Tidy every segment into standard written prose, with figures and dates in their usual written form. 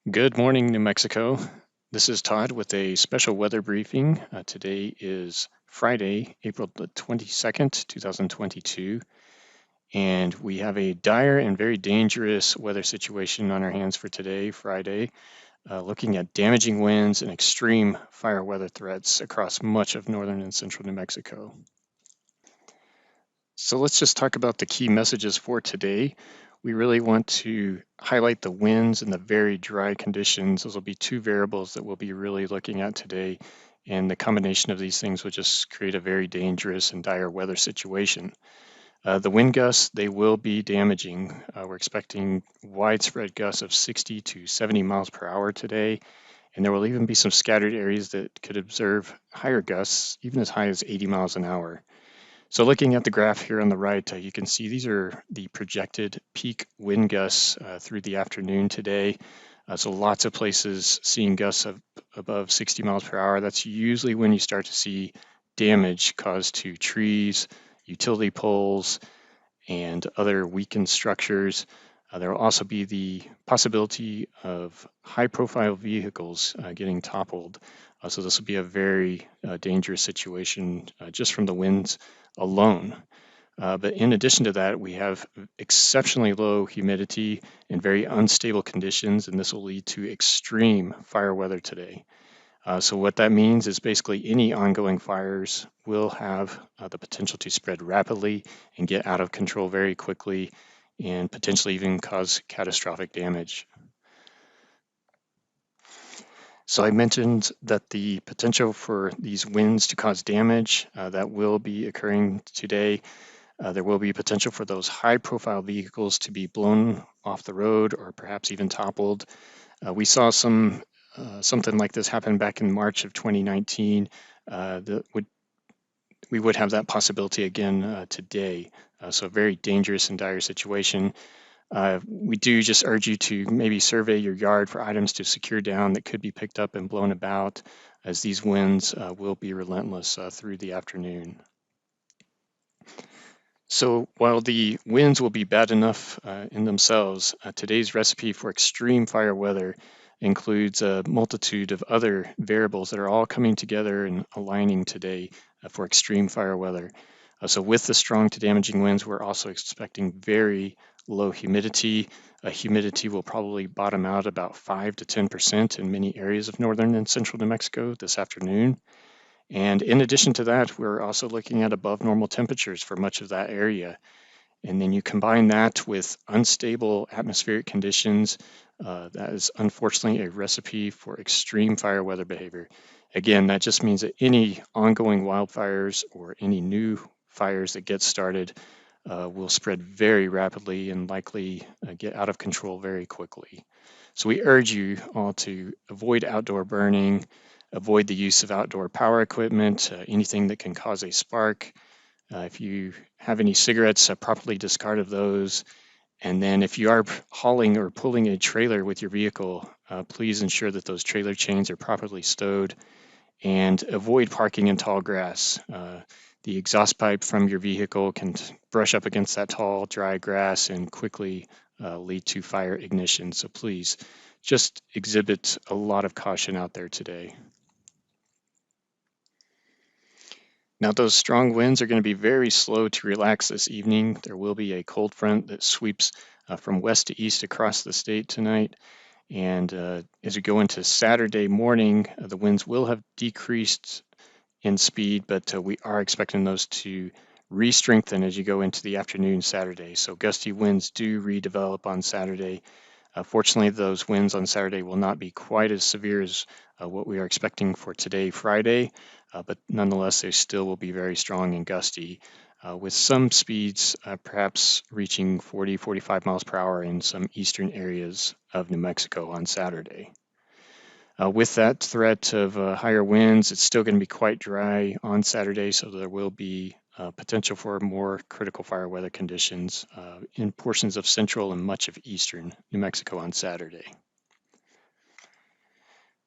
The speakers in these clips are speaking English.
Good morning, New Mexico. This is Todd with a special weather briefing. Today is Friday, April the 22nd, 2022, and we have a dire and very dangerous weather situation on our hands for today, Friday, looking at damaging winds and extreme fire weather threats across much of northern and central New Mexico. So let's just talk about the key messages for today. We really want to highlight the winds and the very dry conditions. Those will be two variables that we'll be really looking at today. And the combination of these things will just create a very dangerous and dire weather situation. The wind gusts, they will be damaging. We're expecting widespread gusts of 60 to 70 miles per hour today. And there will even be some scattered areas that could observe higher gusts, even as high as 80 miles an hour. So looking at the graph here on the right, you can see these are the projected peak wind gusts through the afternoon today. So lots of places seeing gusts of above 60 miles per hour. That's usually when you start to see damage caused to trees, utility poles, and other weakened structures. There will also be the possibility of high-profile vehicles getting toppled. So this will be a very dangerous situation just from the winds alone. But in addition to that, we have exceptionally low humidity and very unstable conditions, and this will lead to extreme fire weather today. So what that means is basically any ongoing fires will have the potential to spread rapidly and get out of control very quickly and potentially even cause catastrophic damage. So I mentioned that the potential for these winds to cause damage that will be occurring today. There will be potential for those high-profile vehicles to be blown off the road or perhaps even toppled. We saw something like this happen back in March of 2019. We would have that possibility again today. So a very dangerous and dire situation. We do just urge you to maybe survey your yard for items to secure down that could be picked up and blown about, as these winds will be relentless through the afternoon. So while the winds will be bad enough in themselves, today's recipe for extreme fire weather includes a multitude of other variables that are all coming together and aligning today for extreme fire weather. So with the strong to damaging winds, we're also expecting very low humidity. Humidity will probably bottom out about 5 to 10% in many areas of northern and central New Mexico this afternoon. And in addition to that, we're also looking at above normal temperatures for much of that area. And then you combine that with unstable atmospheric conditions, that is unfortunately a recipe for extreme fire weather behavior. Again, that just means that any ongoing wildfires or any new fires that get started will spread very rapidly and likely get out of control very quickly. So we urge you all to avoid outdoor burning, avoid the use of outdoor power equipment, anything that can cause a spark. If you have any cigarettes, properly discard of those. And then if you are hauling or pulling a trailer with your vehicle, please ensure that those trailer chains are properly stowed and avoid parking in tall grass. The exhaust pipe from your vehicle can brush up against that tall, dry grass and quickly lead to fire ignition. So please just exhibit a lot of caution out there today. Now, those strong winds are going to be very slow to relax this evening. There will be a cold front that sweeps from west to east across the state tonight. And as we go into Saturday morning, the winds will have decreased in speed, but we are expecting those to re-strengthen as you go into the afternoon Saturday. So gusty winds do redevelop on Saturday. Fortunately, those winds on Saturday will not be quite as severe as what we are expecting for today, Friday, but nonetheless, they still will be very strong and gusty, with some speeds perhaps reaching 40, 45 miles per hour in some eastern areas of New Mexico on Saturday. With that threat of higher winds, it's still going to be quite dry on Saturday, so there will be potential for more critical fire weather conditions in portions of central and much of eastern New Mexico on Saturday.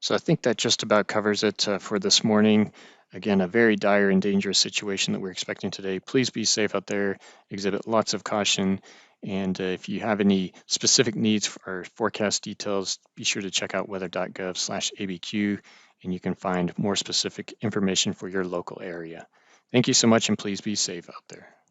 So I think that just about covers it for this morning. Again, a very dire and dangerous situation that we're expecting today. Please be safe out there, exhibit lots of caution, And if you have any specific needs or forecast details, be sure to check out weather.gov/abq, and you can find more specific information for your local area. Thank you so much, and please be safe out there.